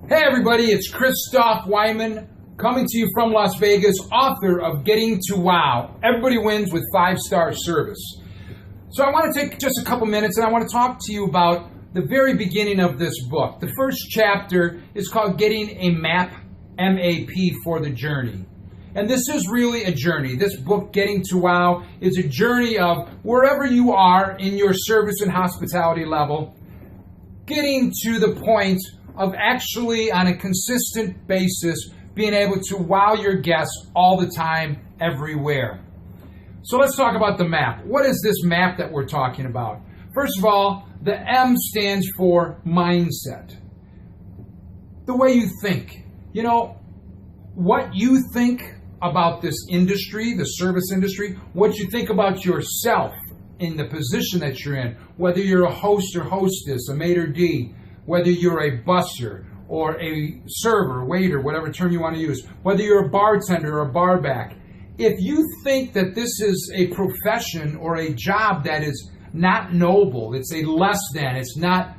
Hey everybody, it's Christoph Wyman coming to you from Las Vegas, author of Getting to Wow. Everybody wins with 5-star service. So I want to take just a couple minutes and I want to talk to you about the very beginning of this book. The first chapter is called Getting a Map, M-A-P, for the Journey. And this is really a journey. This book, Getting to Wow, is a journey of wherever you are in your service and hospitality level, getting to the point of actually, on a consistent basis, being able to wow your guests all the time, everywhere. So let's talk about the map. What is this map that we're talking about? First of all, the M stands for mindset. The way you think. You know, what you think about this industry, the service industry, what you think about yourself in the position that you're in, whether you're a host or hostess, a maitre d', whether you're a busser or a server, waiter, whatever term you want to use, whether you're a bartender or a barback, if you think that this is a profession or a job that is not noble, it's a less than, it's not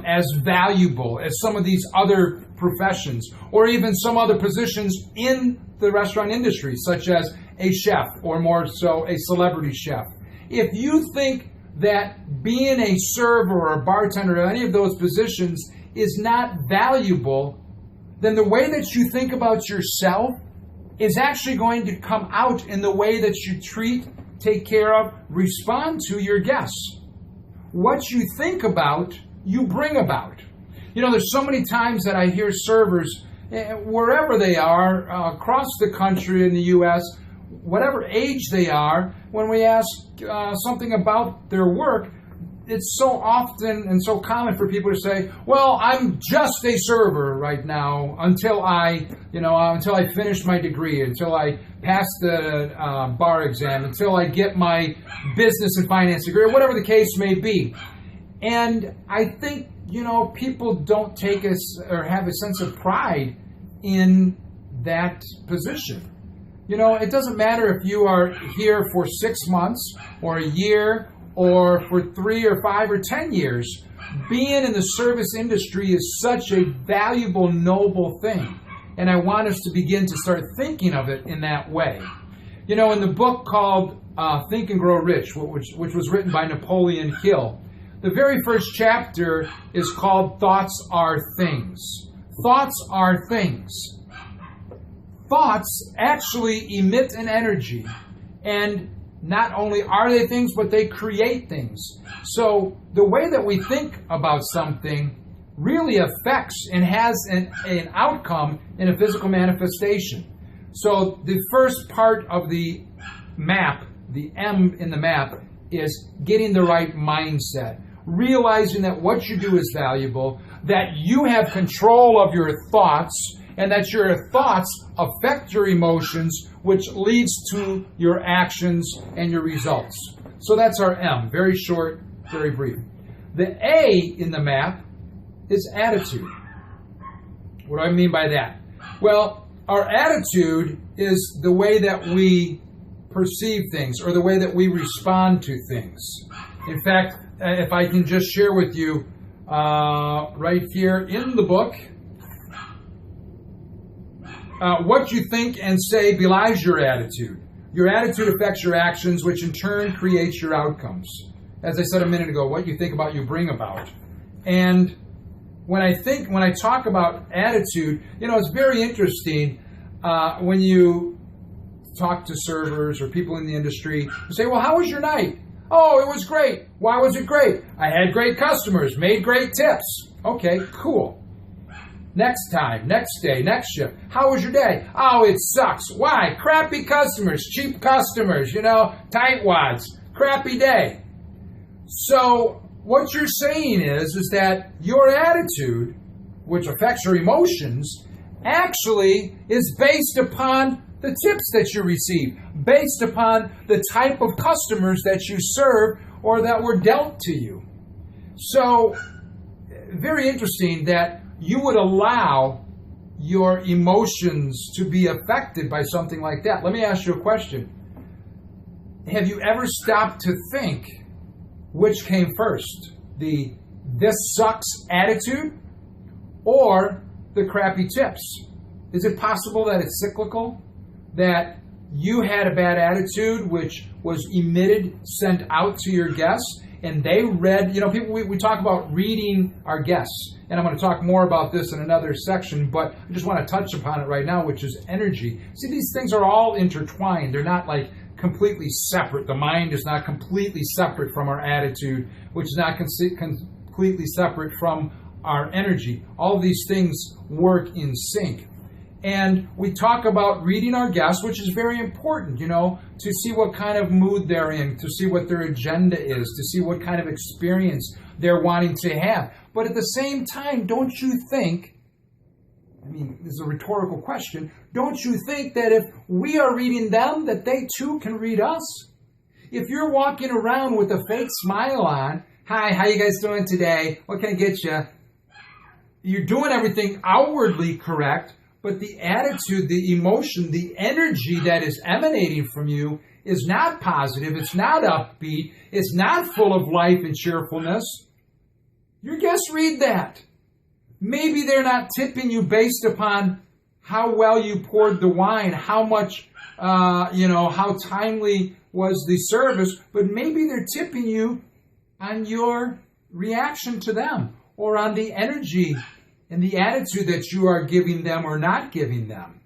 as valuable as some of these other professions, or even some other positions in the restaurant industry, such as a chef, or more so a celebrity chef. If you think that being a server or a bartender or any of those positions is not valuable, then the way that you think about yourself is actually going to come out in the way that you treat, take care of, respond to your guests. What you think about, you bring about. You know, there's so many times that I hear servers, wherever they are, across the country in the U.S., whatever age they are, when we ask something about their work, it's so often and so common for people to say, well, I'm just a server right now until I finish my degree, until I pass the bar exam, until I get my business and finance degree, or whatever the case may be. And I think, people don't take us or have a sense of pride in that position. It doesn't matter if you are here for 6 months or a year or for 3 or 5 or 10 years. Being in the service industry is such a valuable, noble thing. And I want us to begin to start thinking of it in that way. In the book called Think and Grow Rich, which was written by Napoleon Hill, the very first chapter is called Thoughts Are Things. Thoughts are things. Thoughts actually emit an energy, and not only are they things, but they create things. So the way that we think about something really affects and has an outcome in a physical manifestation. So the first part of the map, the M in the map, is getting the right mindset. Realizing that what you do is valuable, that you have control of your thoughts, and that your thoughts affect your emotions, which leads to your actions and your results. So that's our M. Very short, very brief. The A in the map is attitude. What do I mean by that? Well, our attitude is the way that we perceive things, or the way that we respond to things. In fact, if I can just share with you right here in the book, what you think and say belies your attitude. Your attitude affects your actions, which in turn creates your outcomes. As I said a minute ago, what you think about, you bring about. And when I talk about attitude, it's very interesting when you talk to servers or people in the industry. You say, well, how was your night? Oh, it was great. Why was it great? I had great customers, made great tips. Okay, cool. Next time, next day, next shift. How was your day? Oh, it sucks. Why? Crappy customers, cheap customers, tightwads, crappy day. So what you're saying is that your attitude, which affects your emotions, actually is based upon the tips that you receive, based upon the type of customers that you serve or that were dealt to you. So, very interesting that you would allow your emotions to be affected by something like that. Let me ask you a question. Have you ever stopped to think which came first? The "this sucks" attitude, or the crappy tips? Is it possible that it's cyclical? That you had a bad attitude, which was emitted, sent out to your guests, and they read, people, we talk about reading our guests, and I'm going to talk more about this in another section, but I just want to touch upon it right now, which is energy. See, these things are all intertwined. They're not like completely separate. The mind is not completely separate from our attitude, which is not completely separate from our energy. All of these things work in sync. And we talk about reading our guests, which is very important, to see what kind of mood they're in, to see what their agenda is, to see what kind of experience they're wanting to have. But at the same time, don't you think, this is a rhetorical question, don't you think that if we are reading them, that they too can read us? If you're walking around with a fake smile on, hi, how you guys doing today? What can I get you? You're doing everything outwardly correct, but the attitude, the emotion, the energy that is emanating from you is not positive, it's not upbeat, it's not full of life and cheerfulness. Your guests read that. Maybe they're not tipping you based upon how well you poured the wine, how much, how timely was the service, but maybe they're tipping you on your reaction to them or on the energy and the attitude that you are giving them or not giving them.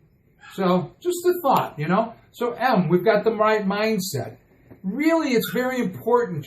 So just a thought, So M, we've got the right mindset. Really, it's very important